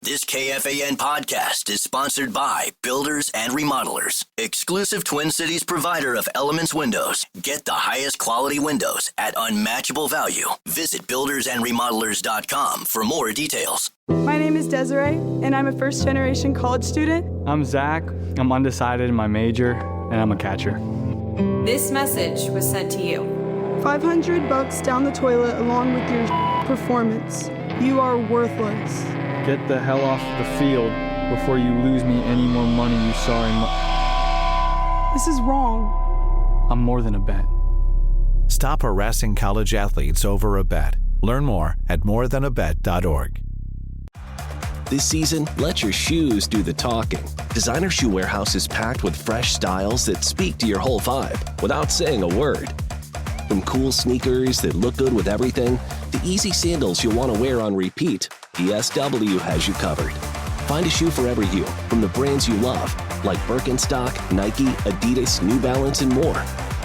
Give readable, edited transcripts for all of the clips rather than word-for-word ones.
This KFAN podcast is sponsored by Builders and Remodelers, exclusive Twin Cities provider of Elements Windows. Get the highest quality windows at unmatchable value. Visit buildersandremodelers.com for more details. My name is Desiree, and I'm a first-generation college student. I'm Zach. I'm undecided in my major, and I'm a catcher. This message was sent to you. $500 down the toilet along with your performance. You are worthless. Get the hell off the field before you lose me any more money, you sorry This is wrong. I'm more than a bet. Stop harassing college athletes over a bet. Learn more at morethanabet.org. This season, let your shoes do the talking. Designer Shoe Warehouse is packed with fresh styles that speak to your whole vibe without saying a word. From cool sneakers that look good with everything, to easy sandals you'll want to wear on repeat, DSW has you covered. Find a shoe for every you from the brands you love, like Birkenstock, Nike, Adidas, New Balance, and more.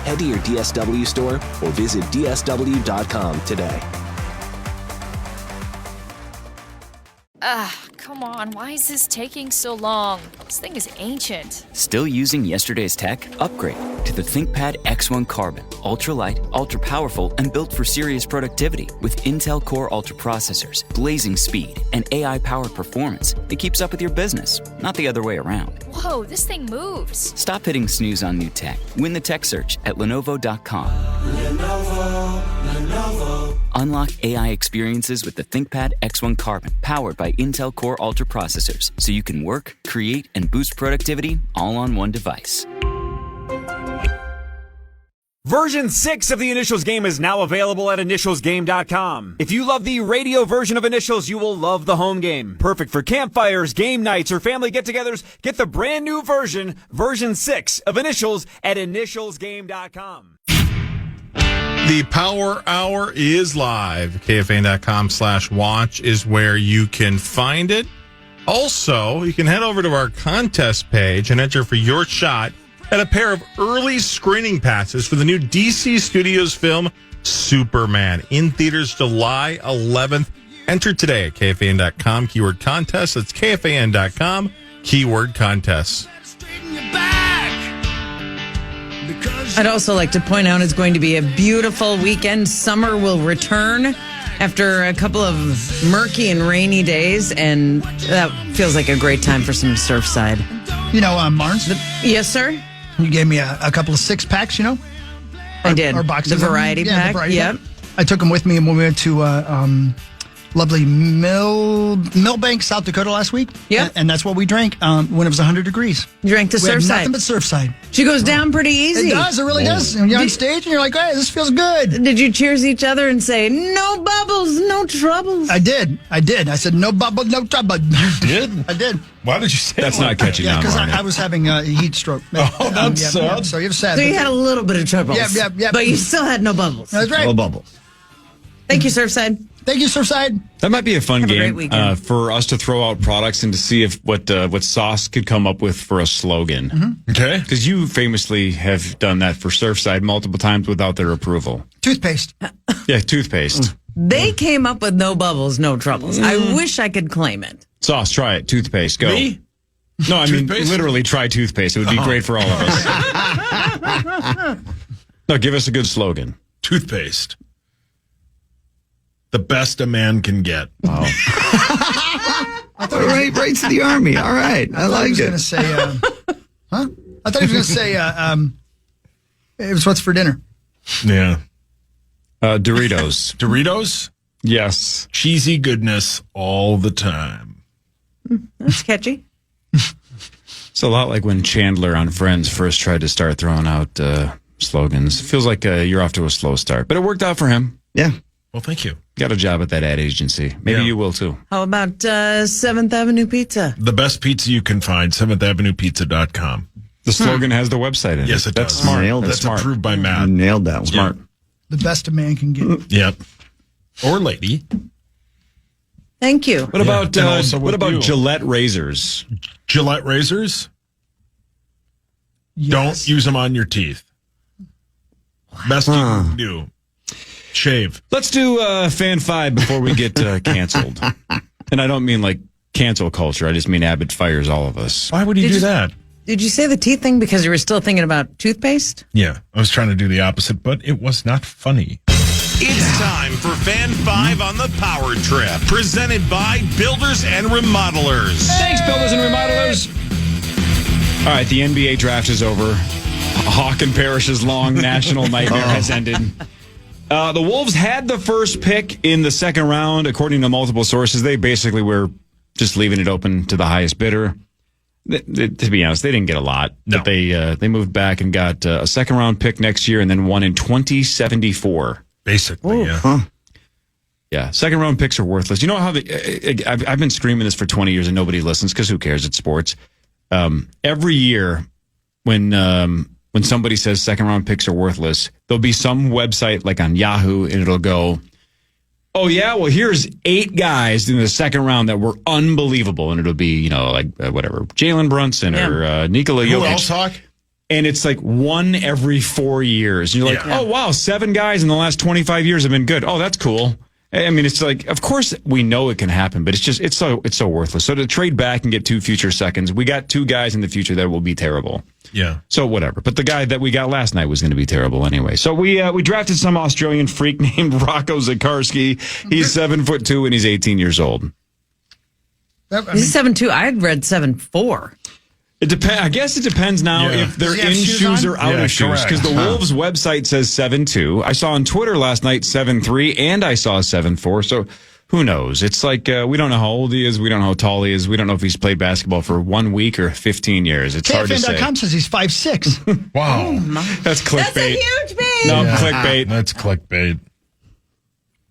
Head to your DSW store or visit DSW.com today. Come on, why is this taking so long? This thing is ancient. Still using yesterday's tech? Upgrade to the ThinkPad X1 Carbon. Ultra-light, ultra-powerful, and built for serious productivity. With Intel Core Ultra processors, blazing speed, and AI-powered performance that keeps up with your business, not the other way around. Whoa, this thing moves. Stop hitting snooze on new tech. Win the tech search at Lenovo.com. Lenovo. Unlock AI experiences with the ThinkPad X1 Carbon, powered by Intel Core Ultra processors, so you can work, create, and boost productivity all on one device. Version 6 of the Initials game is now available at initialsgame.com. If you love the radio version of Initials, you will love the home game. Perfect for campfires, game nights, or family get-togethers. Get the brand new version, version 6 of Initials at initialsgame.com. The Power Hour is live. KFAN.com/watch is where you can find it. Also, you can head over to our contest page and enter for your shot at a pair of early screening passes for the new DC Studios film Superman, in theaters July 11th. Enter today at KFAN.com, keyword contest. That's KFAN.com, keyword contest. I'd also like to point out it's going to be a beautiful weekend. Summer will return after a couple of murky and rainy days, and that feels like a great time for some Surfside. You know, Marnes? Yes, sir? You gave me a couple of 6-packs, you know? I did. Or boxes. The variety pack? The variety yep. pack. I took them with me when we went to lovely Millbank, South Dakota last week. Yeah. And that's what we drank when it was 100 degrees. You drank the we Surfside. Nothing but Surfside. She goes down pretty easy. It does. It really does. And you're on stage and you're like, hey, this feels good. Did you cheers each other and say, no bubbles, no troubles? I did. I said, no bubble, no trouble. You did? I did. Why did you say That's not catchy now, because Marnie. I was having a heat stroke. Oh, that's sad. So you have sad. So you had a little bit of troubles. Yeah. But you still had no bubbles. That's right. No bubbles. Thank you, Surfside. Thank you, Surfside. That might be a fun Have a great game weekend. for us to throw out products and to see if what Sauce could come up with for a slogan. Mm-hmm. Okay. Because you famously have done that for Surfside multiple times without their approval. Toothpaste. Yeah, toothpaste. They came up with no bubbles, no troubles. I wish I could claim it. Sauce, try it. Toothpaste, go. Me? No, I mean, Toothpaste? literally try toothpaste. It would be great for all of us. No, give us a good slogan. Toothpaste. The best a man can get. Wow. right to the Army. All right. I like it. I was going to say, huh? I thought he was going to say, it was what's for dinner. Yeah. Doritos. Doritos? Yes. Cheesy goodness all the time. That's catchy. It's a lot like when Chandler on Friends first tried to start throwing out slogans. Feels like you're off to a slow start, but it worked out for him. Yeah. Well, thank you. Got a job at that ad agency. Maybe you will too. How about 7th Avenue Pizza? The best pizza you can find, 7thAvenuePizza.com. The slogan has the website in it. Yes, it That's does. smart. Nailed it. That's smart. approved by Matt. You nailed that one. Smart. The best a man can get. Yep. Or lady. Thank you. What about And also what with about you. Gillette razors? Gillette razors? Yes. Don't use them on your teeth. Best you can do. Shave. Let's do Fan 5 before we get canceled. And I don't mean like cancel culture. I just mean Abbott fires all of us. Why would he do that? Did you say the teeth thing because you were still thinking about toothpaste? Yeah, I was trying to do the opposite, but it was not funny. It's time for Fan 5 on the Power Trip, presented by Builders and Remodelers. Thanks, Builders and Remodelers. All right, the NBA draft is over. Hawk and Parrish's long national nightmare has ended. The Wolves had the first pick in the second round, according to multiple sources. They basically were just leaving it open to the highest bidder. To be honest, they didn't get a lot. No. But they moved back and got a second round pick next year and then one in 2074. Basically, yeah. Huh. Yeah, second round picks are worthless. You know how I've been screaming this for 20 years and nobody listens because who cares? It's sports. Every year when somebody says second round picks are worthless, there'll be some website like on Yahoo and it'll go, oh yeah, well here's 8 guys in the second round that were unbelievable, and it'll be whatever Jalen Brunson or Nikola Jokic. Who else, Hawk? And it's like one every 4 years. And you're like, oh, wow, 7 guys in the last 25 years have been good. Oh, that's cool. I mean, it's like, of course we know it can happen, but it's so worthless. So to trade back and get 2 future seconds, we got 2 guys in the future that will be terrible. Yeah. So whatever. But the guy that we got last night was going to be terrible anyway. So we drafted some Australian freak named Rocco Zikarsky. He's 7'2" and he's 18 years old. He's 7'2". I had read 7'4". It depends. I guess it depends now if they're in shoes or out of shoes. Because the Wolves website says 7'2". I saw on Twitter last night 7'3", and I saw 7'4". So who knows? It's like we don't know how old he is. We don't know how tall he is. We don't know if he's played basketball for 1 week or 15 years. It's hard to say. KFAN.com says he's 5'6". Wow. That's clickbait. That's a huge beat. No, clickbait. That's clickbait.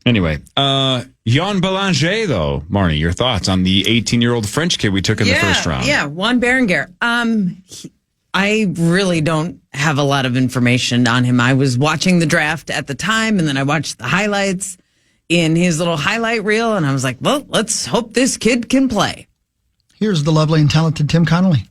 Anyway, Jan Belanger, though. Marnie, your thoughts on the 18-year-old French kid we took in the first round? Yeah, Juan Berenguer. I really don't have a lot of information on him. I was watching the draft at the time, and then I watched the highlights in his little highlight reel, and I was like, well, let's hope this kid can play. Here's the lovely and talented Tim Connolly.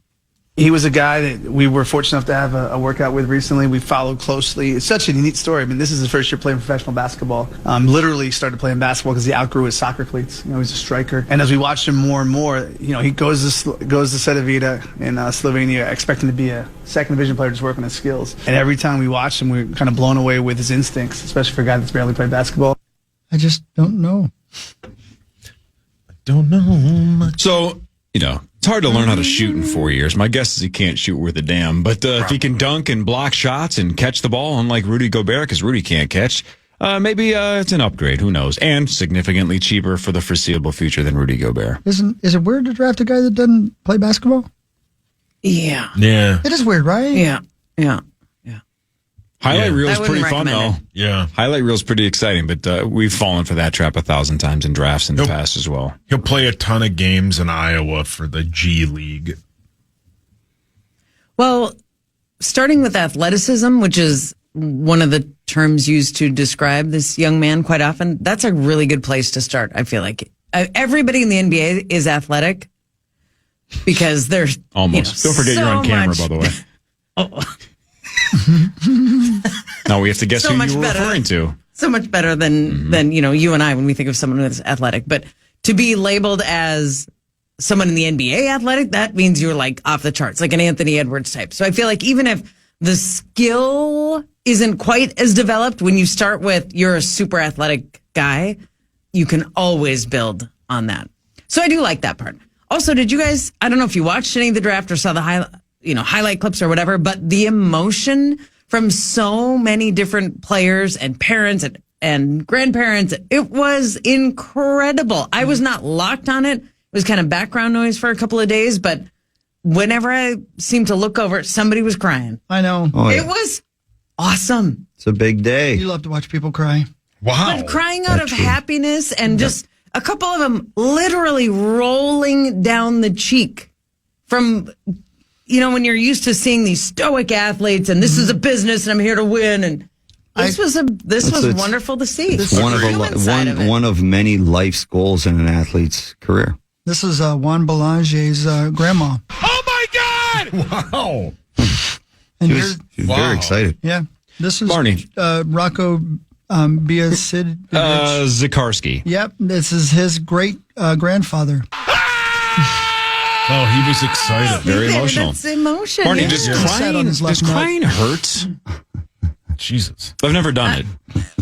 He was a guy that we were fortunate enough to have a workout with recently. We followed closely. It's such a neat story. I mean, this is his first year playing professional basketball. Literally started playing basketball because he outgrew his soccer cleats. He's a striker. And as we watched him more and more, he goes to Cedevita in Slovenia, expecting to be a second division player, just working his skills. And every time we watched him, we were kind of blown away with his instincts, especially for a guy that's barely played basketball. I just don't know. Don't know much. So, it's hard to learn how to shoot in 4 years. My guess is he can't shoot worth a damn. But if he can dunk and block shots and catch the ball, unlike Rudy Gobert, because Rudy can't catch, maybe it's an upgrade. Who knows? And significantly cheaper for the foreseeable future than Rudy Gobert. Is it weird to draft a guy that doesn't play basketball? Yeah. Yeah. It is weird, right? Yeah. Highlight reel is pretty fun, though. Yeah. Highlight reel is pretty exciting, but we've fallen for that trap 1,000 times in drafts in the past as well. He'll play a ton of games in Iowa for the G League. Well, starting with athleticism, which is one of the terms used to describe this young man quite often, that's a really good place to start, I feel like. Everybody in the NBA is athletic because there's almost. Don't forget you're on camera, by the way. Oh. Now we have to guess who you were referring to. So much better than you and I when we think of someone who's athletic. But to be labeled as someone in the NBA athletic, that means you're like off the charts, like an Anthony Edwards type. So I feel like even if the skill isn't quite as developed, when you start with you're a super athletic guy, you can always build on that. So I do like that part. Also, did you guys, I don't know if you watched any of the draft or saw the highlight clips or whatever, but the emotion from so many different players and parents and grandparents, it was incredible. I was not locked on it. It was kind of background noise for a couple of days, but whenever I seemed to look over, somebody was crying. I know. Oh, yeah. It was awesome. It's a big day. You love to watch people cry. Wow. But crying out of happiness and just a couple of them literally rolling down the cheek from, when you're used to seeing these stoic athletes and this is a business and I'm here to win. And this was wonderful to see. It's one of many life's goals in an athlete's career. This is Juan Belanger's grandma. Oh my God! Wow. And She was very excited. Yeah. This is Marnie. Rocco Zikarsky. Zikarsky. Yep. This is his great grandfather. Oh, he was excited. Very emotional. That's emotion. Marnie, yeah. does crying hurt? Jesus. I've never done it.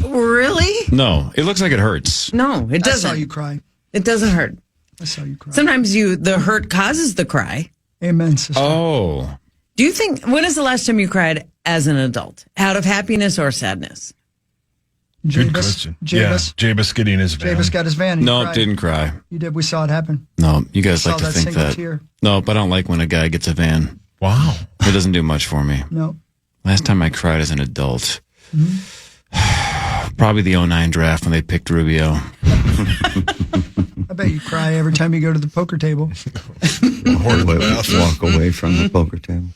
Really? No, it looks like it hurts. No, it doesn't. I saw you cry. It doesn't hurt. I saw you cry. Sometimes the hurt causes the cry. Amen, sister. Oh. Do you think, when is the last time you cried as an adult? Out of happiness or sadness? Good question. Jabus getting his van. Jabus got his van. And No, didn't cry. You did. We saw it happen. No, you guys We like saw to that think single that. tear. Nope, I don't like when a guy gets a van. Wow. It doesn't do much for me. No. Last time I cried as an adult. Probably the 2009 draft when they picked Rubio. I bet you cry every time you go to the poker table. Walk away from the poker table.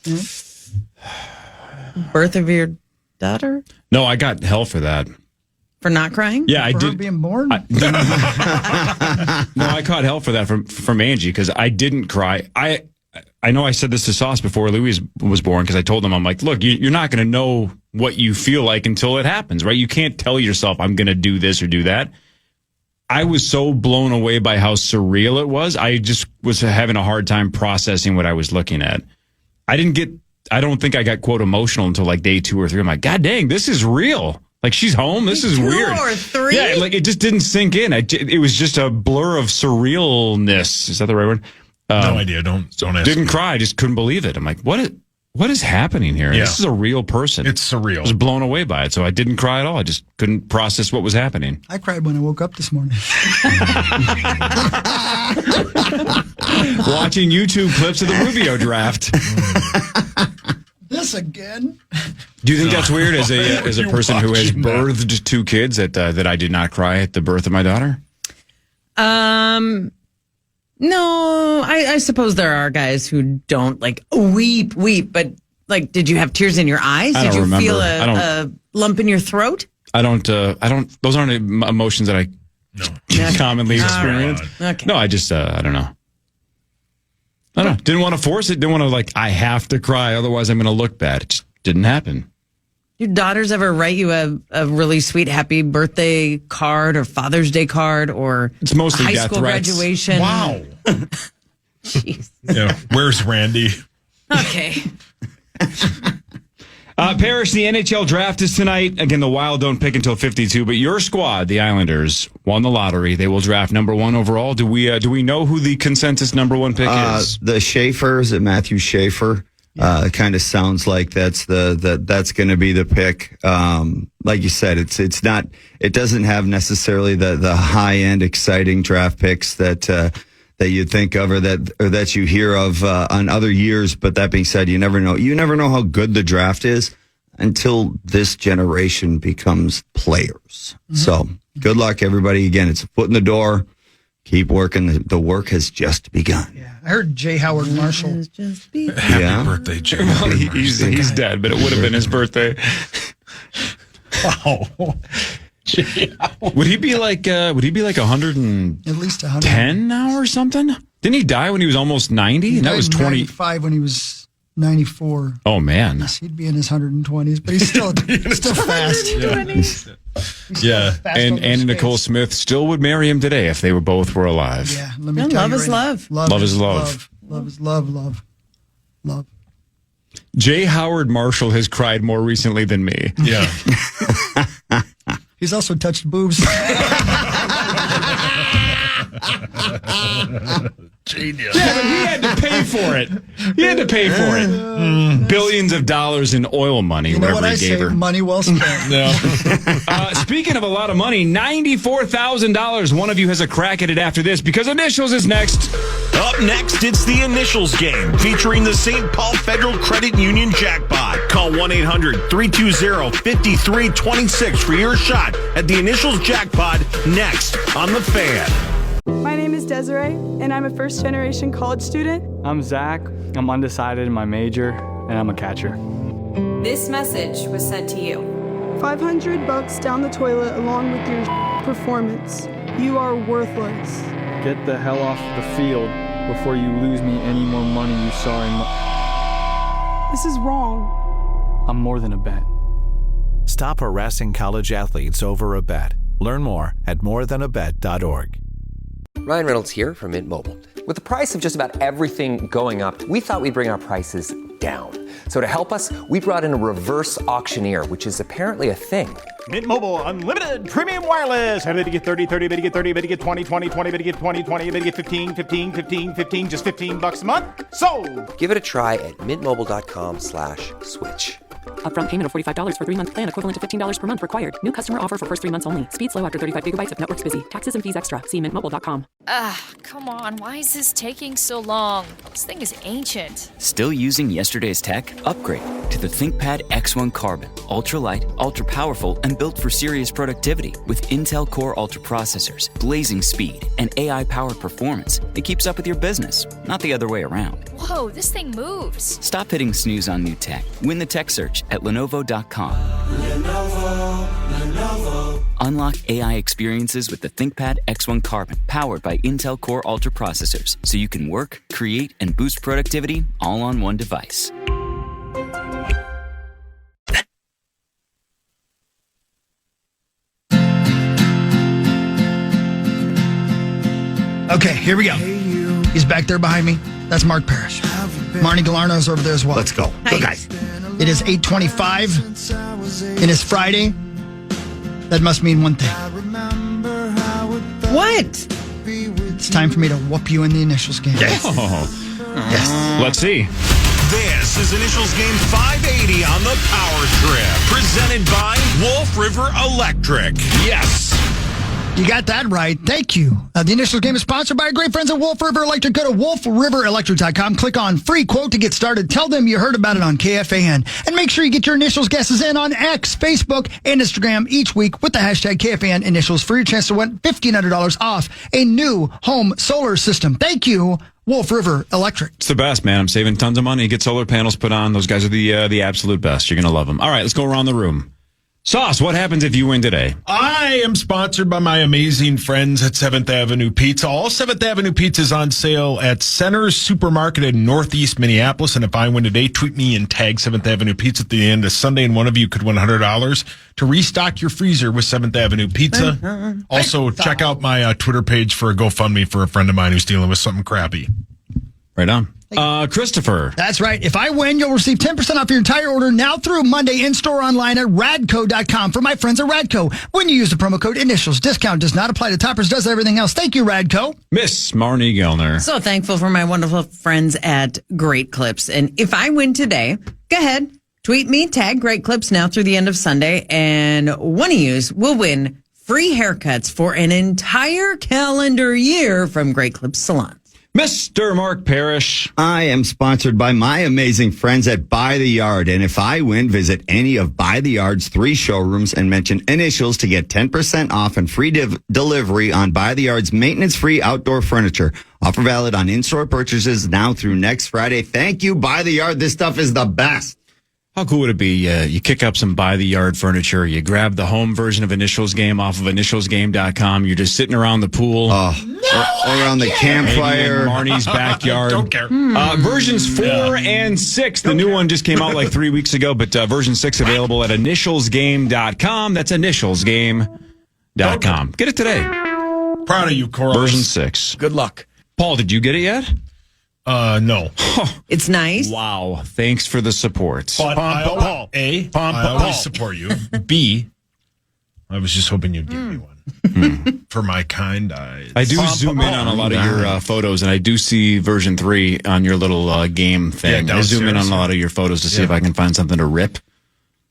Birth of your daughter? No, I got hell for that. For not crying? Yeah, I For her did. being born? No, I caught hell for that from Angie because I didn't cry. I know I said this to Sauce before Louise was born because I told him, I'm like, look, you're not going to know what you feel like until it happens, right? You can't tell yourself I'm going to do this or do that. I was so blown away by how surreal it was. I just was having a hard time processing what I was looking at. I don't think I got, quote, emotional until like day 2 or 3. I'm like, God dang, this is real. Like, she's home. This is weird. 2 or 3? Yeah, like it just didn't sink in. It was just a blur of surrealness. Is that the right word? No idea. Don't ask. Didn't cry. I just couldn't believe it. I'm like, what is happening here? Yeah. This is a real person. It's surreal. I was blown away by it, so I didn't cry at all. I just couldn't process what was happening. I cried when I woke up this morning. Watching YouTube clips of the Rubio draft. This again? Do you think that's weird as a person who has birthed 2 kids that I did not cry at the birth of my daughter? No, I suppose there are guys who don't like weep, but like, did you have tears in your eyes? I Did don't you remember. feel a lump in your throat? I don't, those aren't emotions that I commonly experience. Okay. No, I just, I don't know. I don't know. Didn't want to force it. Didn't want to like, I have to cry. Otherwise I'm going to look bad. It just didn't happen. Your daughters ever write you a really sweet happy birthday card or Father's Day card or it's mostly high death school threats. graduation? Wow. Jeez. Yeah. Where's Randy? Okay. Parrish, the NHL draft is tonight. Again, the Wild don't pick until 52, but your squad, the Islanders, won the lottery. They will draft number 1 overall. Do we know who the consensus number 1 pick is? The Schaefer, Matthew Schaefer. Kind of sounds like that's that's going to be the pick. Like you said, it's not. It doesn't have necessarily the high end exciting draft picks that you think of or that you hear of on other years. But that being said, you never know. You never know how good the draft is until this generation becomes players. Mm-hmm. So good luck, everybody. Again, it's a foot in the door. Keep working. The work has just begun. Yeah, I heard J. Howard Marshall. Happy birthday, Jay. Well, he's dead, but it would have been his birthday. Wow. Would he be like 100 and At least 100. 10 now or something? Didn't he die when he was almost 90? And that was 20. 95 when he was 94. Oh man. Yes, he'd be in his 120s, but he's still fast. Yeah. And Nicole Smith still would marry him today if they were both were alive. Yeah, let me tell love you is right love. now. Love is love. Love is love. Love. J. Howard Marshall has cried more recently than me. Yeah. He's also touched boobs. Genius. Yeah, but he had to pay for it. He had to pay for it. Billions of dollars in oil money, You know whatever what I he gave say? her. Money well spent. No. Speaking of a lot of money, $94,000. One of you has a crack at it after this because Initials is next. Up next, it's the Initials game featuring the St. Paul Federal Credit Union jackpot. Call 1-800-320-5326 for your shot at the Initials jackpot next on The Fan. My name is Desiree, and I'm a first-generation college student. I'm Zach. I'm undecided in my major, and I'm a catcher. This message was sent to you. $500 down the toilet along with your performance. You are worthless. Get the hell off the field before you lose me any more money, you sorry This is wrong. I'm more than a bet. Stop harassing college athletes over a bet. Learn more at morethanabet.org. Ryan Reynolds here from Mint Mobile. With the price of just about everything going up, we thought we'd bring our prices down. So to help us, we brought in a reverse auctioneer, which is apparently a thing. Mint Mobile Unlimited Premium Wireless. How to get 30, 30, bit to get 30, bit to get 20, 20, 20, bit to get 20, 20, bit to get 15, 15, 15, 15, just $15 a month? Sold! Give it a try at mintmobile.com/switch. Upfront payment of $45 for 3-month plan, equivalent to $15 per month required. New customer offer for first 3 months only. Speed slow after 35 gigabytes if network's busy. Taxes and fees extra. See mintmobile.com. Come on. Why is this taking so long? This thing is ancient. Still using yesterday's tech? Upgrade to the ThinkPad X1 Carbon. Ultra-light, ultra-powerful, and built for serious productivity. With Intel Core Ultra processors, blazing speed, and AI-powered performance that keeps up with your business, not the other way around. Whoa, this thing moves. Stop hitting snooze on new tech. Win the tech search at Lenovo.com. Lenovo. Unlock AI experiences with the ThinkPad X1 Carbon, powered by Intel Core Ultra processors, so you can work, create, and boost productivity all on one device. Okay, here we go. He's back there behind me. That's Mark Parrish. Marney Gellner is over there as well. Let's go. Go, guys. It is 8:25, and it's Friday. That must mean one thing. What? It's time for me to whoop you in the initials game. Yes. Yes. Let's see. This is Initials Game 580 on the Power Trip, presented by Wolf River Electric. Yes. You got that right. Thank you. The initial game is sponsored by our great friends at Wolf River Electric. Go to wolfriverelectric.com. Click on free quote to get started. Tell them you heard about it on KFAN. And make sure you get your initials guesses in on X, Facebook, and Instagram each week with the hashtag KFAN initials for your chance to win $1,500 off a new home solar system. Thank you, Wolf River Electric. It's the best, man. I'm saving tons of money. Get solar panels put on. Those guys are the absolute best. You're going to love them. All right, let's go around the room. Sauce, what happens if you win today? I am sponsored by my amazing friends at 7th Avenue Pizza. All 7th Avenue Pizza is on sale at Center's Supermarket in Northeast Minneapolis. And if I win today, tweet me and tag 7th Avenue Pizza at the end of Sunday, and one of you could win $100 to restock your freezer with 7th Avenue Pizza. Also, check out my Twitter page for a GoFundMe for a friend of mine who's dealing with something crappy. Right on. Christopher. That's right. If I win, you'll receive 10% off your entire order now through Monday in-store online at radco.com for my friends at Radco. When you use the promo code initials, discount does not apply to toppers, does everything else. Thank you, Radco. Miss Marney Gellner. So thankful for my wonderful friends at Great Clips. And if I win today, go ahead, tweet me, tag Great Clips now through the end of Sunday, and one of you will win free haircuts for an entire calendar year from Great Clips Salon. Mr. Mark Parrish. I am sponsored by my amazing friends at Buy the Yard. And if I win, visit any of Buy the Yard's 3 showrooms and mention initials to get 10% off and free delivery on Buy the Yard's maintenance-free outdoor furniture. Offer valid on in-store purchases now through next Friday. Thank you, Buy the Yard. This stuff is the best. How cool would it be? You kick up some Buy the Yard furniture. You grab the home version of Initials Game off of initialsgame.com. You're just sitting around the pool. Or around the campfire. In Marnie's backyard. Don't care. Versions 4 and 6. The new one just came out like 3 weeks ago, but version 6 available at initialsgame.com. That's initialsgame.com. Get it today. Proud of you, Coral. Version 6. Good luck. Paul, did you get it yet? No. It's nice. Wow. Thanks for the support. But I always support you. B, I was just hoping you'd give me one. For my kind eyes. I do zoom in on a lot of your photos, and I do see version 3 on your little game thing. I zoom in on a lot of your photos to see if I can find something to rip.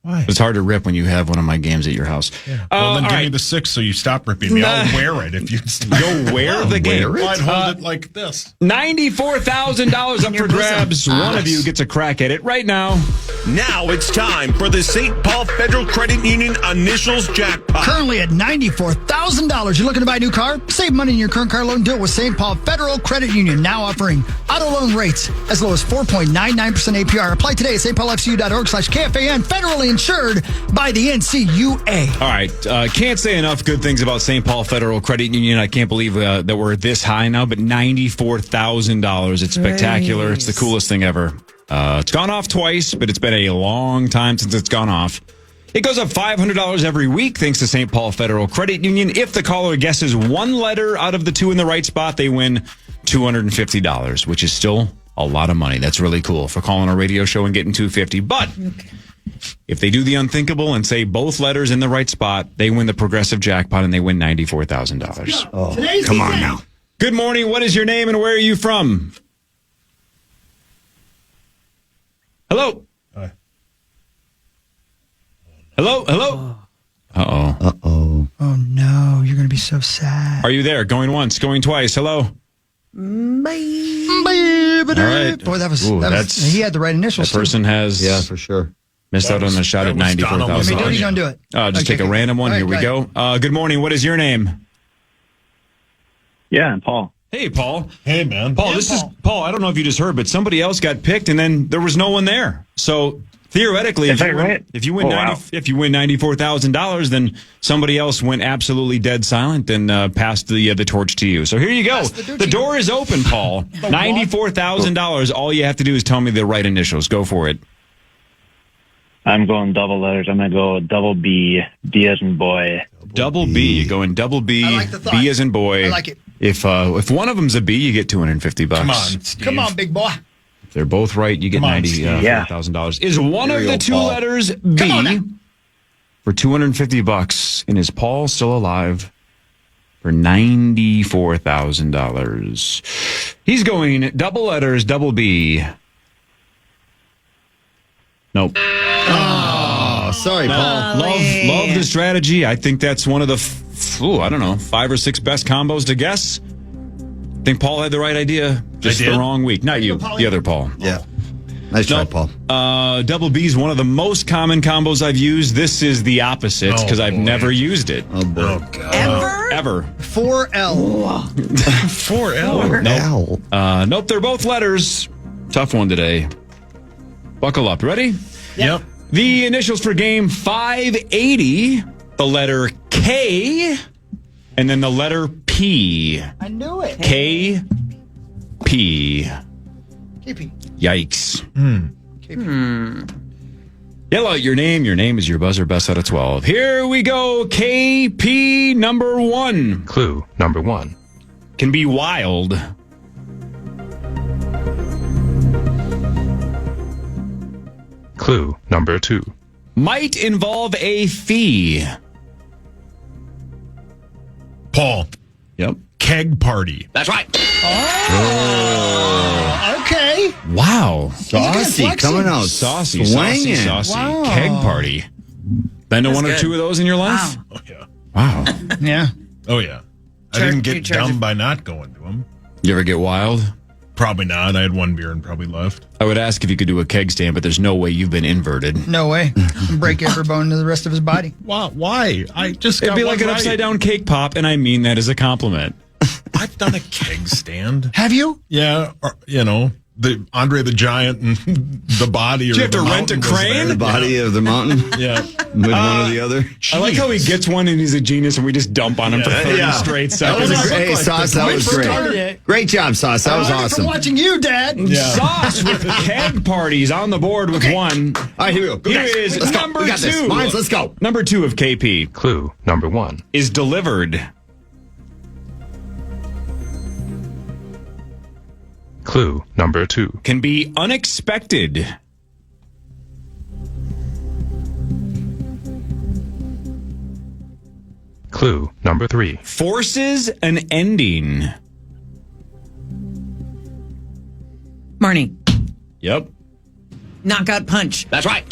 Why? It's hard to rip when you have one of my games at your house. Yeah. Well, then give me the 6 so you stop ripping me. I'll wear it if you You'll wear the game. Well, I'd hold it like this. $94,000 up for grabs. One of you gets a crack at it right now. Now it's time for the St. Paul Federal Credit Union Initials Jackpot. Currently at $94,000. You're looking to buy a new car? Save money in your current car loan. Do it with St. Paul Federal Credit Union. Now offering auto loan rates as low as 4.99% APR. Apply today at stpaulfcu.org/KFAN. Federally insured by the NCUA. All right. Can't say enough good things about St. Paul Federal Credit Union. I can't believe that we're this high now, but $94,000. It's spectacular. It's the coolest thing ever. It's gone off twice, but it's been a long time since it's gone off. It goes up $500 every week thanks to St. Paul Federal Credit Union. If the caller guesses one letter out of the 2 in the right spot, they win $250, which is still a lot of money. That's really cool for calling a radio show and getting $250. But if they do the unthinkable and say both letters in the right spot, they win the progressive jackpot and they win $94,000. Oh, come on now. Good morning. What is your name and where are you from? Hello. Hello. Hello. Uh-oh. Uh-oh. Oh, no. You're going to be so sad. Are you there? Going once, going twice. Hello. Bye. All right. Boy, that was he had the right initials. That person has for sure missed out on the shot at $94,000. How are you going to do it? Just take a random one. All Here we right, go. Good morning. What is your name? Yeah, I'm Paul. Hey, Paul. Hey, man. Paul, is Paul. I don't know if you just heard, but somebody else got picked, and then there was no one there. So theoretically, if you win $94,000, then somebody else went absolutely dead silent and passed the torch to you. So here you go. The door is open, Paul. $94,000. All you have to do is tell me the right initials. Go for it. I'm going double letters. I'm going to go double B, D as in boy. Double B. You're going double B, B as in boy. I like it. If one of them's a B, you get $250. Come on, Steve. Come on, big boy. If they're both right, you get $94,000. Is one of the two letters B for $250? And is Paul still alive for $94,000? He's going double letters, double B. Nope. Oh, sorry, Paul. Love the strategy. I think that's one of the, 5 or 6 best combos to guess. I think Paul had the right idea. Just the wrong week. Not you, the other Paul. Yeah. Nice try, Paul. Double B is one of the most common combos I've used. This is the opposite because I've never used it. Oh, boy. Ever. 4L. 4L. Nope, they're both letters. Tough one today. Buckle up. Ready? Yep. The initials for game 580, the letter K, and then the letter P. I knew it. K, P. KP. Yikes. KP. Yell out your name. Your name is your buzzer. Best out of 12. Here we go. KP number 1. Clue number 1. Can be wild. Clue number 2. Might involve a fee. Paul. Yep. Keg party. That's right. Oh, okay. Wow. Saucy coming out. Saucy. Swinging. Saucy. Wow. Keg party. Been to one or two of those in your life? Oh, yeah. Wow. Yeah. Oh, yeah. I didn't get dumb by not going to them. You ever get wild? Probably not. I had one beer and probably left. I would ask if you could do a keg stand, but there's no way you've been inverted. No way. Break every bone to the rest of his body. Why? I just It'd got be like an one right. upside down cake pop, and I mean that as a compliment. I've done a keg stand. Have you? Yeah. The Andre the Giant and the body. Do you have to rent a crane? The body of the mountain? Yeah. With one or the other? I like how he gets one and he's a genius and we just dump on him for 30 straight seconds. Hey, Sauce, that was great. Great job, Sauce. That was awesome. I'm watching you, Dad. Yeah. Sauce with keg parties on the board with one. All right, here we go. Here is number 2. This. Mines, let's go. Number 2 of KP. Clue number 1. Is delivered. Clue number 2. Can be unexpected. Clue number 3. Forces an ending. Marnie. Yep. Knockout punch. That's right.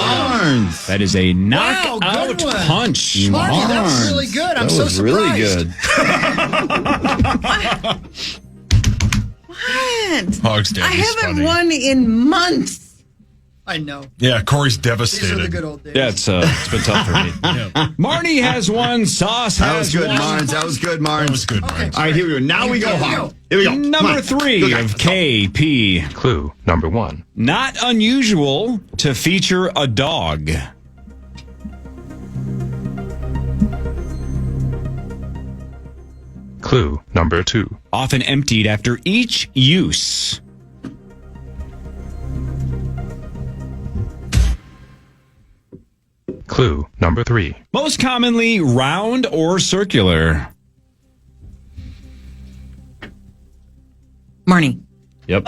Marnes. That is a knockout punch. Marnie, that was really good. I'm so surprised. Really good. What? Hog's Dad I is haven't funny. won in months. I know. Yeah, Corey's devastated. These are the good old days. Yeah, it's been tough for me. Marnie has one. Sauce has That was good, one. Marnes. That was good, Marnes. That was good, Marnes. All right, here we go. Now we go, Hog. Here we go. Number 3 of KP. Clue number 1. Not unusual to feature a dog. Clue number 2. Often emptied after each use. Clue number 3. Most commonly round or circular. Marnie. Yep.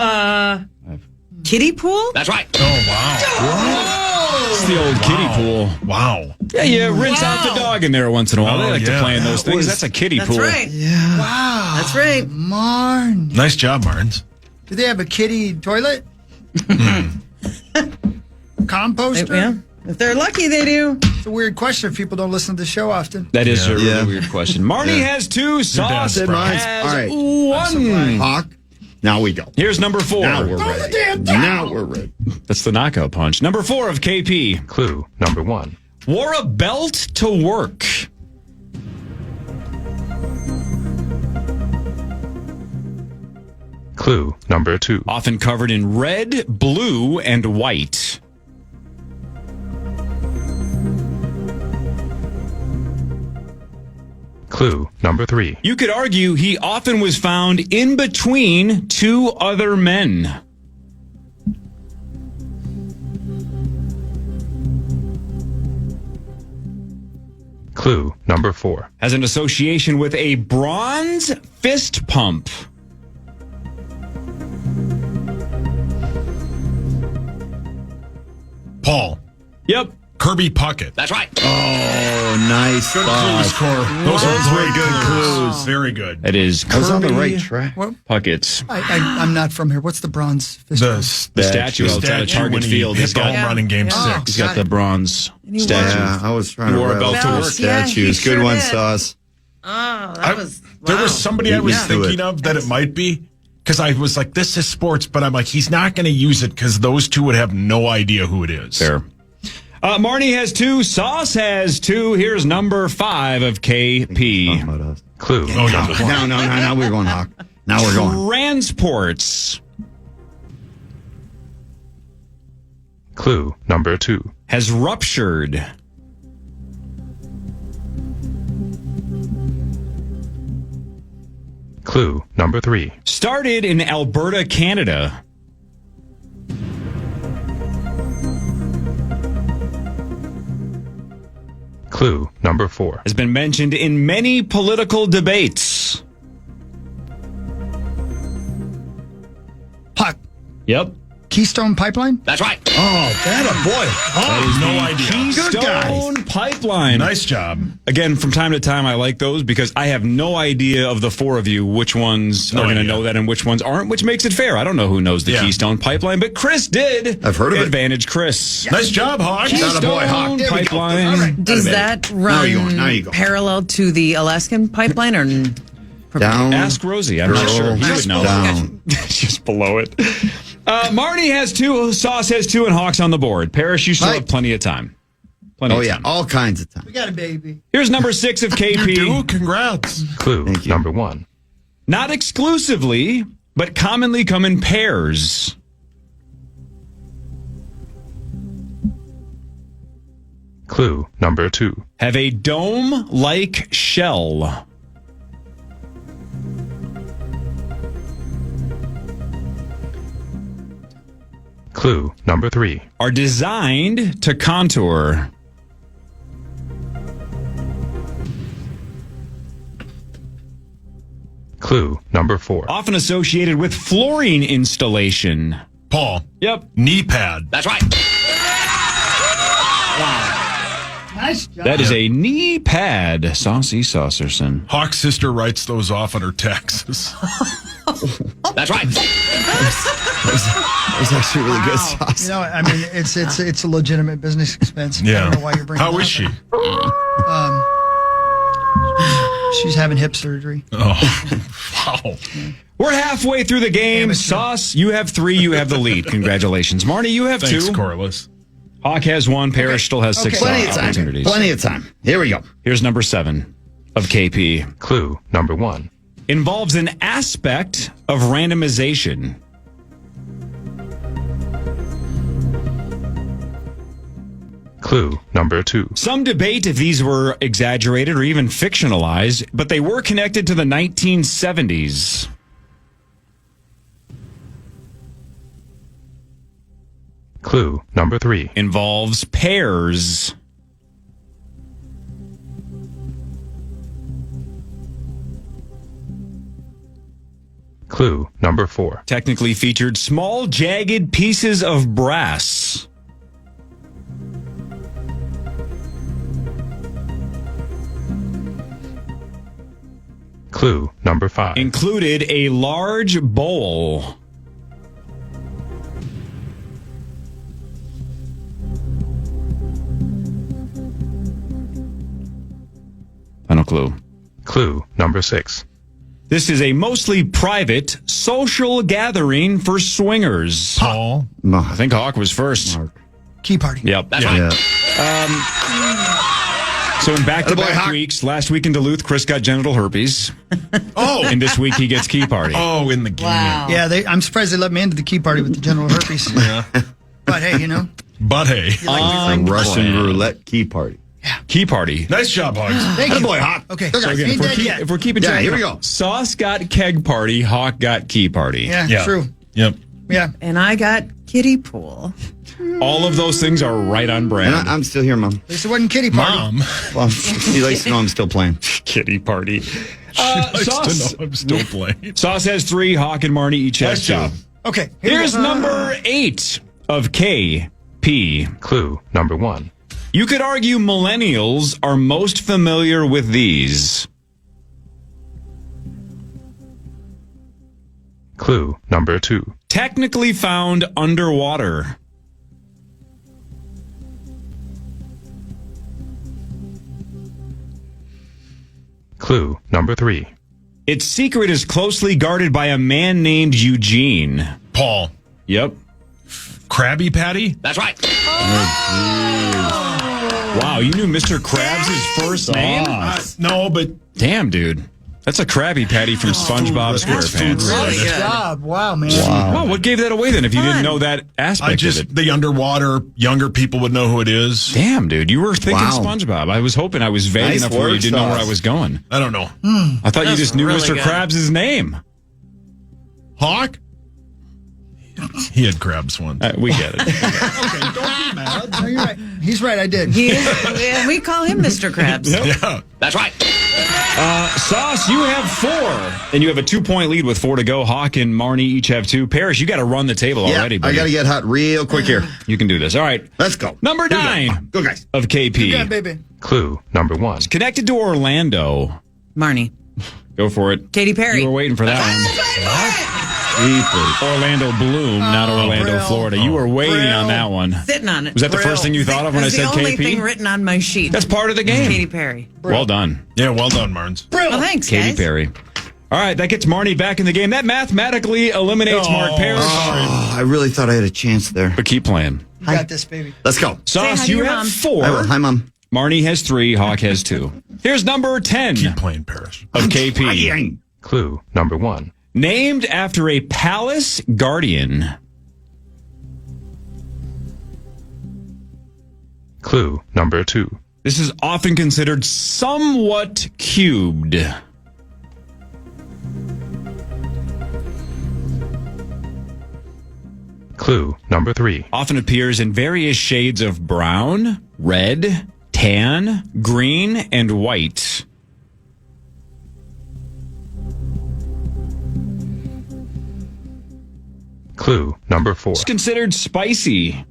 Kiddie pool? That's right. Oh, wow. It's the old kiddie pool. Wow. Yeah, you rinse out the dog in there once in a while. They like to play in those things. That's a kiddie pool. That's right. Yeah. Wow. That's right. Marn. Nice job, Marnes. Do they have a kiddie toilet? Composter? Yeah. If they're lucky, they do. It's a weird question if people don't listen to the show often. That is a really weird question. Marnie has 2. Sauce All has right. 1. Hawk. Now we go. Here's number 4. Now we're ready. Now we're ready. That's the knockout punch. Number 4 of KP. Clue number 1. Wore a belt to work. Clue number 2. Often covered in red, blue, and white. Clue number 3. You could argue he often was found in between 2 other men. Clue number 4. Has an association with a bronze fist pump. Paul. Yep. Kirby Puckett. That's right. Oh, nice. Good clues, Cor. Those are very good clues. Very good. It is I was on the Kirby right track. Puckett. I'm not from here. What's the bronze fist? The statue outside of Target Field. He's got home run in Game 6. He's got the bronze statue. Yeah, I was trying He to wore a belt to work. Statues. Good one, Sauce. Oh, that was. There was somebody I was Yeah. thinking of that it might be. Because I was like, this is sports, but I'm like, he's not going to use it because those two would have no idea who it is. Fair. Marnie has 2. Sauce has 2. Here's number 5 of KP. Clue. Oh, no. No, we're going Hawk. Now we're going. Transports. Clue number 2. Has ruptured. Clue number 3. Started in Alberta, Canada. Clue number 4. Has been mentioned in many political debates. Hawk. Yep. Keystone Pipeline? That's right. Oh, that a boy. That is no the idea. Keystone Pipeline. Nice job. Again, from time to time, I like those because I have no idea of the 4 of you which ones are going to know that and which ones aren't, which makes it fair. I don't know who knows the Keystone Pipeline, but Chris did. I've heard of it. Advantage, Chris. Nice job, Hawk. Keystone Pipeline. Does that run Now you go. parallel to the Alaskan pipeline or Down. Ask Rosie. I'm not sure. He would know. Down. Just below it. Marnie has 2. Sauce has 2, and Hawk's on the board. Parrish, you still have plenty of time. Plenty of time. All kinds of time. We got a baby. Here's number 6 of KP. You do? Congrats. Clue number 1. Not exclusively, but commonly come in pairs. Clue number 2. Have a dome-like shell. Clue number 3. Are designed to contour. Clue number 4. Often associated with flooring installation. Paul. Yep. Knee pad. That's right. Nice job. That is a knee pad. Saucy Saucerson. Hawk's sister writes those off on her taxes. That's right. That was actually really good, Sauce. You know, I mean, it's a legitimate business expense. I don't know why you're bringing How it is up. she? She's having hip surgery. Oh, wow. We're halfway through the game. Sauce, you have 3. You have the lead. Congratulations. Marnie, you have 2. Thanks, Corliss. Hawk has 1. Parrish still has 6 Plenty of time. opportunities. Plenty of time. Here we go. Here's number 7 of KP. Clue number 1. Involves an aspect of randomization. Clue number 2. Some debate if these were exaggerated or even fictionalized, but they were connected to the 1970s. Clue number 3. Involves pairs. Clue number 4. Technically featured small, jagged pieces of brass. Clue number 5. Included a large bowl. Final clue. Clue number 6. This is a mostly private social gathering for swingers. Paul. I think Hawk was first. Key party. Yep. That's right. So in back-to-back weeks, last week in Duluth, Chris got genital herpes. And this week he gets key party. In the game. Wow. Yeah, I'm surprised they let me into the key party with the general herpes. Yeah. But hey, you know. But hey. A Russian roulette key party. Key party. Nice job, Hogs. Thank you. Boy, Hawk. Okay. So again, if we're keeping track, here we go. Sauce got keg party, Hawk got key party. Yeah, true. Yep. Yeah. And I got kiddie pool. All of those things are right on brand. And I'm still here, Mom. At least it wasn't kitty party. Mom. Well, he likes to know I'm still playing. Kitty party. Sauce. I'm still playing. Sauce has 3. Hawk and Marnie each have 2. Okay. Here's number 8 of KP. Clue number 1. You could argue millennials are most familiar with these. Clue number 2. Technically found underwater. Clue number 3. Its secret is closely guarded by a man named Eugene. Paul. Yep. Krabby Patty? That's right. Wow, you knew Mr. Krabs' first name? No, but... Damn, dude. That's a Krabby Patty from SpongeBob SquarePants. Good job. Wow, man. Wow, what gave that away then if you didn't know that aspect of it? The underwater, younger people would know who it is. Damn, dude, you were thinking SpongeBob. I was hoping I was vague enough where you didn't know where I was going. I don't know. I thought you just knew really Mr. good. Krabs' name. Hawk? He had crabs once. We get it. Okay, don't be mad. No, you're right. He's right, I did. We call him Mr. Krabs. Yeah. That's right. Sauce, you have 4. And you have a 2-point lead with 4 to go. Hawk and Marnie each have 2. Parrish, you got to run the table already, buddy. I got to get hot real quick here. You can do this. All right. Let's go. Number 9 Go, guys. of KP. Yeah, baby. Clue number 1. It's connected to Orlando. Marnie. Go for it. Katy Perry. You were waiting for that one. Orlando Bloom, not Orlando, Florida. You were waiting on that one. Sitting on it. Was that the first thing you thought of when I said KP? The only thing written on my sheet. That's part of the game. Katy Perry. Well done. Yeah, well done, Marnes. Well, thanks, Katy guys. Perry. All right, that gets Marnie back in the game. That mathematically eliminates Mark Parrish. Oh, I really thought I had a chance there. But keep playing. You got this, baby. Let's go. Sauce, you have 4. I will. Hi, Mom. Marnie has 3. Hawk has 2. Here's number 10 Keep playing, Parrish. of KP. Clue number 1. Named after a palace guardian. Clue number 2. This is often considered somewhat cubed. Clue number 3. Often appears in various shades of brown, red, tan, green, and white. Clue number 4. It's considered spicy.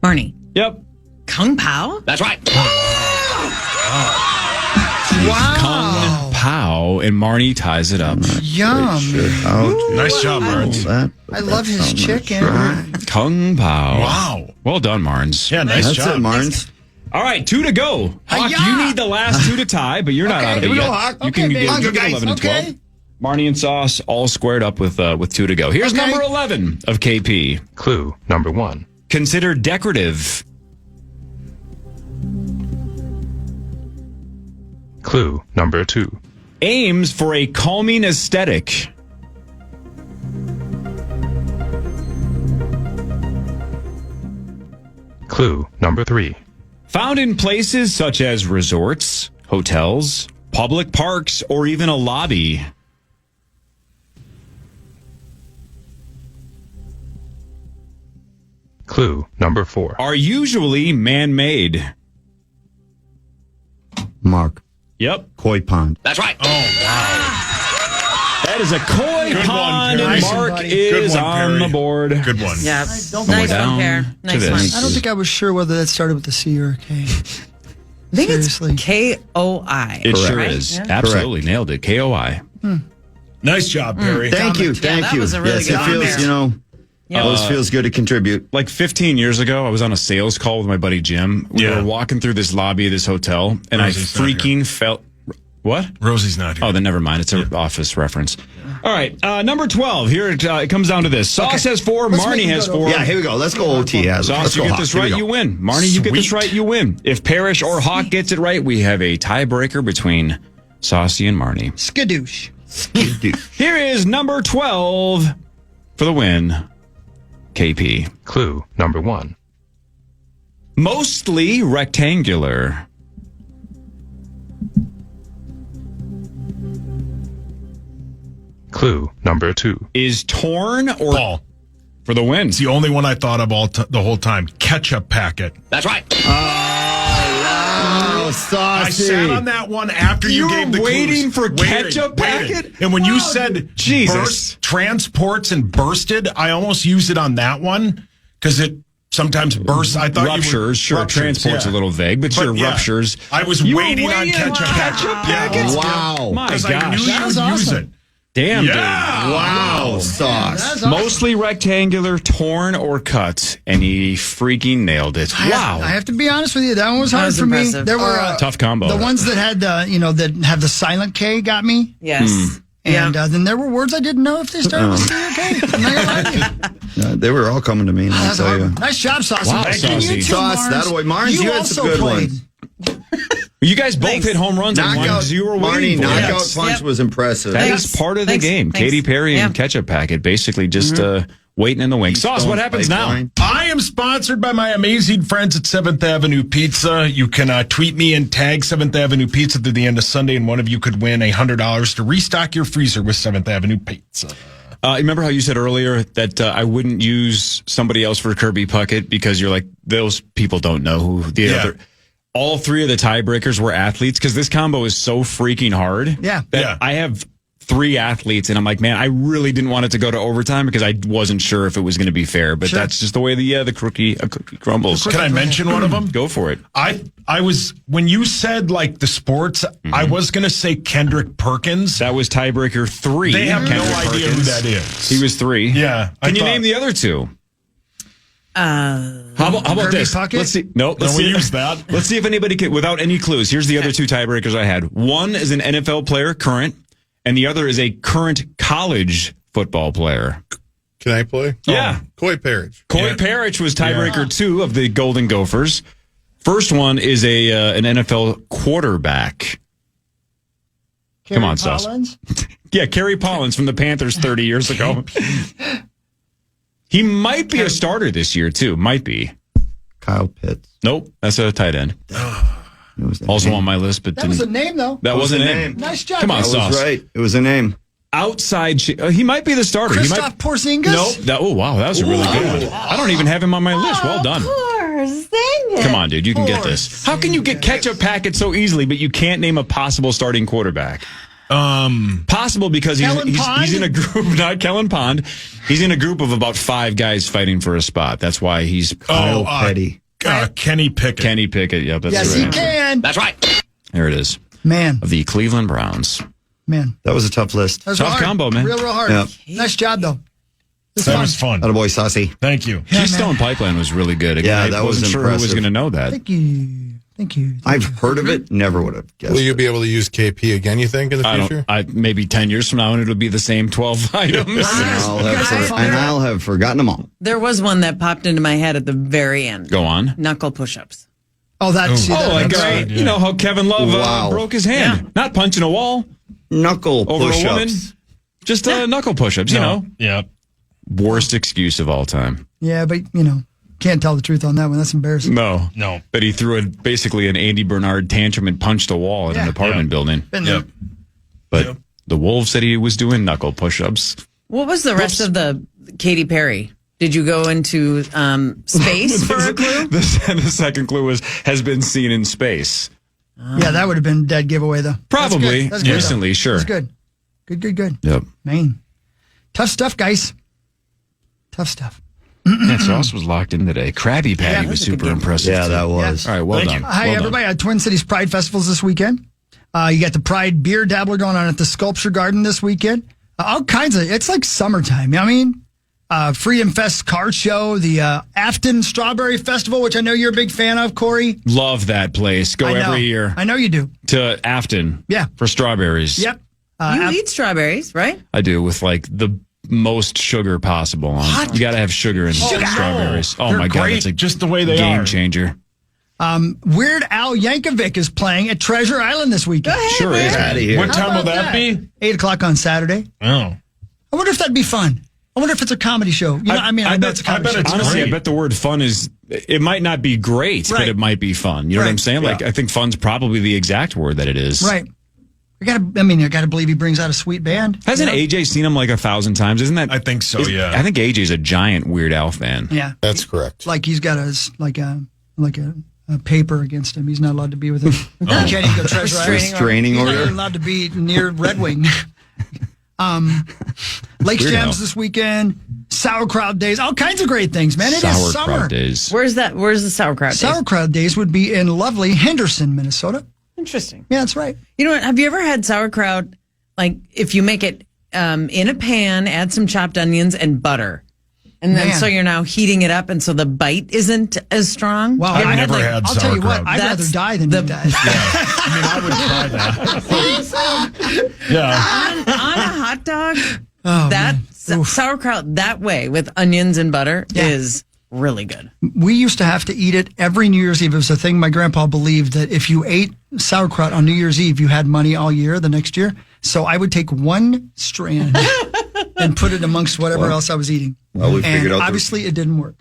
Marnie. Yep. Kung Pao? That's right. Wow. Kung Pao, and Marnie ties it up. Yum. Nice job, Marnes. I love his chicken. Kung Pao. Wow. Well done, Marnes. Yeah, nice That's job. it, Marnes. All right, 2 to go. Hawk, you need the last 2 to tie, but you're not out of it Here we yet. go, Hawk. You Okay, can baby. get, you Okay, get 11 and 12. okay. Marnie and Sauce all squared up with 2 to go. Here's Okay. number 11 of KP. Clue number 1. Considered decorative. Clue number 2. Aims for a calming aesthetic. Clue number 3. Found in places such as resorts, hotels, public parks, or even a lobby. Clue number 4. Are usually man-made. Mark. Yep. Koi pond. That's right. Oh, wow. That is a koi Good pond, one, and Perry. Mark Good is one, on Perry. the board. Good one. Yeah. Nice Nice one, Pear. Nice one. I don't think I was sure whether that started with a C or a K. I think Seriously. it's KOI. It sure right? is. Yeah. Absolutely nailed it. KOI. Nice job, Perry. Thank you. Thank that you. was a really yes, good it one feels, there. always feels good to contribute. Like 15 years ago, I was on a sales call with my buddy Jim. We were walking through this lobby of this hotel, and Rosie's I freaking felt... What? Rosie's not here. Oh, then never mind. It's an office reference. All right, number 12. Here it comes down to this. Sauce has 4. Marnie has 4. Yeah, here we go. Let's go OT. Sauce, you get this right, you win. Marnie, you get this right, you win. If Parrish or Hawk gets it right, we have a tiebreaker between Saucy and Marnie. Skadoosh. Here is number 12 for the win. KP. Clue number 1. Mostly rectangular. Clue number 2. Is torn or Paul. For the win. It's the only one I thought of the whole time. Ketchup packet. That's right. Oh, I sat on that one after you gave the waiting clues. for ketchup packet? And when you said Jesus. burst, transports and bursted, I almost used it on that one because it sometimes bursts. I thought Ruptures, sure. Transport's a little vague, but sure, ruptures. I was You were waiting on ketchup packets? Yeah. Wow. My Because I knew gosh. you That would was use awesome. it. Damn, Yeah. dude. Wow, Sauce. awesome. Mostly rectangular, torn, or cut, and he freaking nailed it. Wow. I have to be honest with you. That one was That hard was for me. impressive. There were Tough combo. the ones that had that have the silent K got me. Yes. And then there were words I didn't know if they started with C or K. I'm not gonna lie to you. They were all coming to me. I'll That's tell hard. you. Nice job, Sauce. Wow, And Saucy. you too, Sauce, Marnes. that way. Marnes, you had some also good played. ones. You guys both hit home runs and Knockout, ones you were Marnie, waiting for. knockout Yes. punch was impressive. That is part of the game. Katy Perry and Ketchup Packet basically just waiting in the wings. Sauce, what happens now? I am sponsored by my amazing friends at 7th Avenue Pizza. You can tweet me and tag 7th Avenue Pizza to the end of Sunday, and one of you could win $100 to restock your freezer with 7th Avenue Pizza. Remember how you said earlier that I wouldn't use somebody else for Kirby Puckett because you're like, those people don't know who the other... All 3 of the tiebreakers were athletes because this combo is so freaking hard. Yeah. That I have 3 athletes, and I'm like, man, I really didn't want it to go to overtime because I wasn't sure if it was going to be fair. But that's just the way the cookie crumbles. Can I mention one of them? Go for it. I was when you said like the sports, I was going to say Kendrick Perkins. That was tiebreaker 3. They have Kendrick no idea who that is. He was 3. Yeah. Can you name the other 2? How about Kirby this? Puckett? Let's see. Nope. Let's we see. use that. Let's see if anybody can, without any clues. Here's the other 2 tiebreakers I had. One is an NFL player, current, and the other is a current college football player. Can I play? Yeah. Coy Parrish. Coy Parrish was tiebreaker 2 of the Golden Gophers. First one is an NFL quarterback. Come on, Sauce. Collins? Yeah, Kerry Pollins from the Panthers 30 years ago. He might be a starter this year, too. Might be. Kyle Pitts. Nope, that's a tight end. Also on my list, but That was a name, though. that was a name. Nice job. Come on, guys. That was Sauce. right. It was a name. Outside, he might be the starter. He Christoph might. Porzingis? Nope. Oh, wow, that was a really good one. I don't even have him on my list. Well done. Come on, dude. You can get this. How can you get ketchup packets so easily, but you can't name a possible starting quarterback? Possible because he's in a group, not Kellen Pond. He's in a group of about 5 guys fighting for a spot. That's why he's Petty. Kenny Pickett. Kenny Pickett. Yep, that's Yes, the right he answer. can. That's right. There it is. Man. Of the Cleveland Browns. Man. That was a tough list. That was Tough hard. combo, man. Real hard. Yep. Nice job, though. That was fun. Attaboy, Saucy. Thank you. Keystone Pipeline was really good. Again, Yeah, that I wasn't was sure who was impressive. going to know that. Thank you. I've heard of it. Never would have guessed. Will you be able to use KP again, you think, in the future? Maybe 10 years from now, and it'll be the same 12 items. I'll have forgotten them all. There was one that popped into my head at the very end. Go on. Knuckle push-ups. Oh, that's like you know how Kevin Love Wow. broke his hand. Yeah. Not punching a wall Knuckle over a woman. push-ups. Just knuckle push-ups, you know. Yeah. Worst excuse of all time. Yeah, but, can't tell the truth on that one. That's embarrassing. No. No. But he threw basically an Andy Bernard tantrum and punched a wall in an apartment building. Been there. But the Wolves said he was doing knuckle push-ups. What was the rest of the Katy Perry? Did you go into space for a clue? The second clue has been seen in space. Yeah, that would have been a dead giveaway, though. Probably. That's good. Recently, sure. That's good. Good. Yep. Maine. Tough stuff, guys. Tough stuff. That sauce was locked in today. Krabby Patty was super impressive. Yeah, that too. was. All right, well done. Hi, Well everybody. Twin Cities Pride Festival's this weekend. You got the Pride Beer Dabbler going on at the Sculpture Garden this weekend. All kinds of, it's like summertime. You know what I mean? Freedom Fest car show, the Afton Strawberry Festival, which I know you're a big fan of, Corey. Love that place. Go I know. every year. I know you do. To Afton. Yeah. For strawberries. Yep. You eat strawberries, right? I do, with like the most sugar possible on. What? You got to have sugar in strawberries. Oh They're my God. great, It's a just the way they game are. changer. Weird Al Yankovic is playing at Treasure Island this weekend. Sure is. What time will that be? 8 o'clock on Saturday. Oh. I wonder if that'd be fun. I wonder if it's a comedy show. You know, I know it's a comedy show. Honestly, I bet the word fun is, it might not be great, but Right. it might be fun. You know what I'm saying? Like, I think fun's probably the exact word that it is. Right. I gotta believe he brings out a sweet band. Hasn't AJ seen him like 1,000 times? Isn't that? I think so, yeah. I think AJ's a giant Weird Al fan. Yeah. That's correct. Like he's got a paper against him. He's not allowed to be with him. He can't even go Treasure Island. Restraining order. He's not allowed to be near Red Wing. Lake Weird Jams Al. this weekend. Sauerkraut Days. All kinds of great things, man. It is summer. Sauerkraut days. Where's the sauerkraut days? Sauerkraut Days would be in lovely Henderson, Minnesota. Interesting. Yeah, that's right. You know what? Have you ever had sauerkraut? Like if you make it in a pan, add some chopped onions and butter, and then Man. so you're now heating it up, and so the bite isn't as strong. Wow, I've never had I'll tell you what, sauerkraut. I'd rather That's die than eat that. I mean, I would try that. Yeah. on a hot dog. Oh, that man. sauerkraut that way with onions and butter Yeah. is really good. We used to have to eat it every New Year's Eve. It was a thing my grandpa believed that if you ate sauerkraut on New Year's Eve, you had money all year, the next year. So I would take one strand and put it amongst whatever else I was eating. Well, we figured out obviously it didn't work.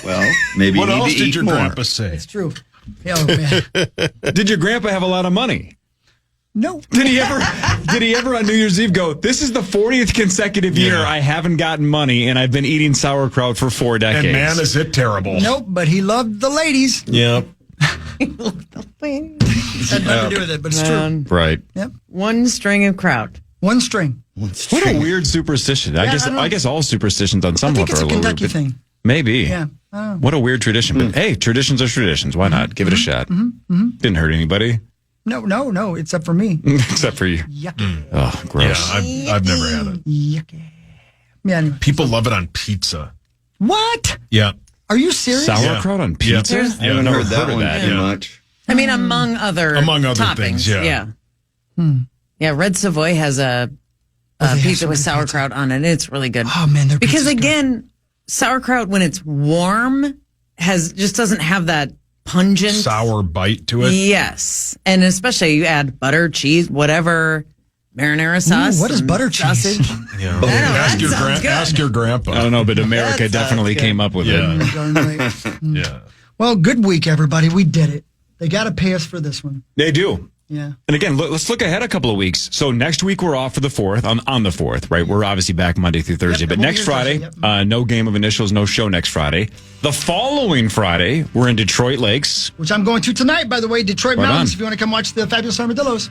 Well, maybe What you need else to did eat your more. grandpa say? It's true. Oh, man. Did your grandpa have a lot of money? No. Did he ever on New Year's Eve go, this is the 40th consecutive year I haven't gotten money and I've been eating sauerkraut for 4 decades. And man, is it terrible. Nope, but he loved the ladies. Yep. Had nothing to do with it, but it's true. Right. Yep. One string of kraut. One string. What a weird superstition. Yeah, I guess all superstitions on some I think level it's a are a little Kentucky weird, but thing. Maybe. Yeah. I don't know. What a weird tradition. But hey, traditions are traditions. Why not? Give it a shot. Didn't hurt anybody. No, except for me. Except for you. Yucky. Oh, gross. Yeah, I've never had it. Yucky. Yeah, anyway. People love it on pizza. What? Yeah. Are you serious? Sauerkraut on pizza? Yeah. I haven't heard that of one that, too yeah. much. I mean, among other toppings, things. yeah. Yeah, Red Savoy has a they have pizza so with good sauerkraut on it. And it's really good. Oh, man, their because pizza's good. again, sauerkraut when it's warm just doesn't have that pungent Sour bite to it. Yes, and especially you add butter, cheese, whatever, marinara sauce. What is some butter cheese? sausage. Yeah. I know, that sounds good. Ask your grandpa. I don't know, but America definitely came up with Yeah. it. Darn right. Yeah. Well, good week, everybody. We did it. They got to pay us for this one. They do. Yeah. And again, let's look ahead a couple of weeks. So next week we're off for the 4th, on the 4th, right? We're obviously back Monday through Thursday. But we'll next be here Friday, Thursday, no game of initials, no show next Friday. The following Friday, we're in Detroit Lakes. Which I'm going to tonight, by the way. Detroit Right Mountains, on. if you want to come watch the Fabulous Armadillos.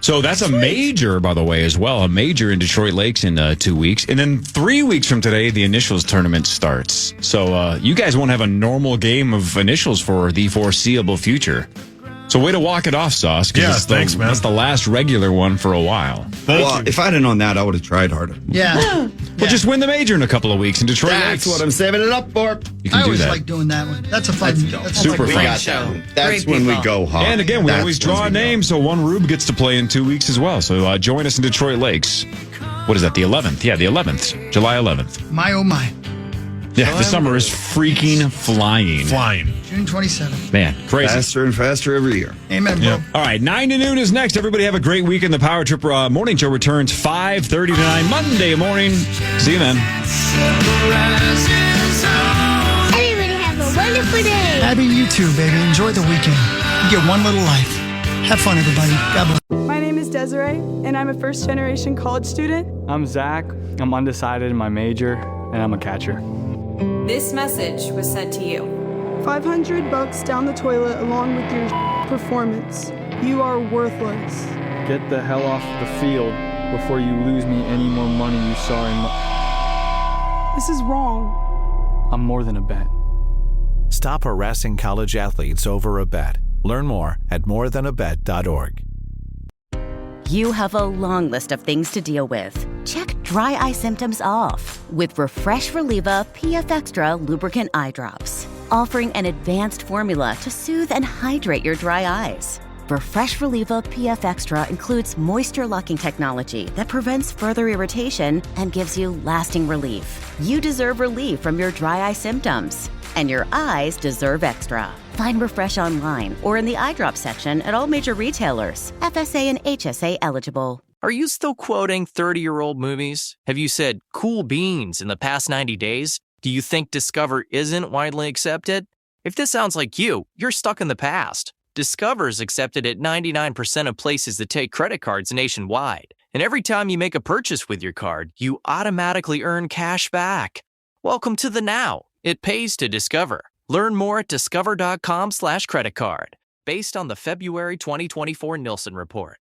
So that's a major, by the way, as well. A major in Detroit Lakes in 2 weeks. And then 3 weeks from today, the initials tournament starts. So you guys won't have a normal game of initials for the foreseeable future. So way to walk it off, Sauce. Yeah, it's thanks, man. That's the last regular one for a while. Well, if I'd have known that, I would have tried harder. Yeah. Well, just win the major in a couple of weeks in Detroit That's Lakes. what I'm saving it up for. You can I do always that. like doing that one. That's a fun. That's a Super We fun. got that one. That's when we go hard. And again, we That's always when draw a we go. name, so one Rube gets to play in 2 weeks as well. So join us in Detroit Lakes. What is that, the 11th? Yeah, the 11th. July 11th. My, oh, my. Yeah, the summer is freaking flying. June 27th. Man, crazy. Faster and faster every year. Amen, bro. All right, 9 to noon is next. Everybody have a great weekend. The Power Trip Morning Show returns 5:30 to 9 Monday morning. See you then. Everybody have a wonderful day. Happy you too, baby. Enjoy the weekend. You get one little life. Have fun, everybody. God bless. My name is Desiree, and I'm a first-generation college student. I'm Zach. I'm undecided in my major, and I'm a catcher. This message was sent to you. $500 down the toilet along with your performance. You are worthless. Get the hell off the field before you lose me any more money you saw in my... This is wrong. I'm more than a bet. Stop harassing college athletes over a bet. Learn more at morethanabet.org. You have a long list of things to deal with. Check dry eye symptoms off with Refresh Relieva PF Extra Lubricant Eye Drops, offering an advanced formula to soothe and hydrate your dry eyes. Refresh Relieva PF Extra includes moisture-locking technology that prevents further irritation and gives you lasting relief. You deserve relief from your dry eye symptoms, and your eyes deserve extra. Find Refresh online or in the eye drop section at all major retailers. FSA and HSA eligible. Are you still quoting 30-year-old movies? Have you said cool beans in the past 90 days? Do you think Discover isn't widely accepted? If this sounds like you, you're stuck in the past. Discover is accepted at 99% of places that take credit cards nationwide. And every time you make a purchase with your card, you automatically earn cash back. Welcome to the now. It pays to Discover. Learn more at discover.com/credit card, based on the February 2024 Nielsen report.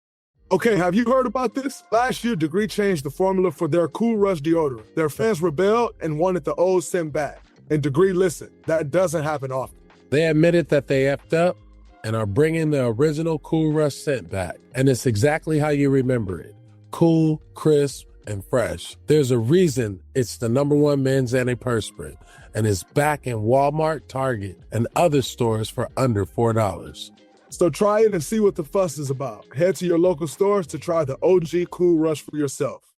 Okay, have you heard about this? Last year, Degree changed the formula for their Cool Rush deodorant. Their fans rebelled and wanted the old scent back. And Degree listened. That doesn't happen often. They admitted that they effed up and are bringing the original Cool Rush scent back. And it's exactly how you remember it. Cool, crisp, and fresh. There's a reason it's the #1 men's antiperspirant, and it's back in Walmart, Target, and other stores for under $4. So try it and see what the fuss is about. Head to your local stores to try the OG Cool Rush for yourself.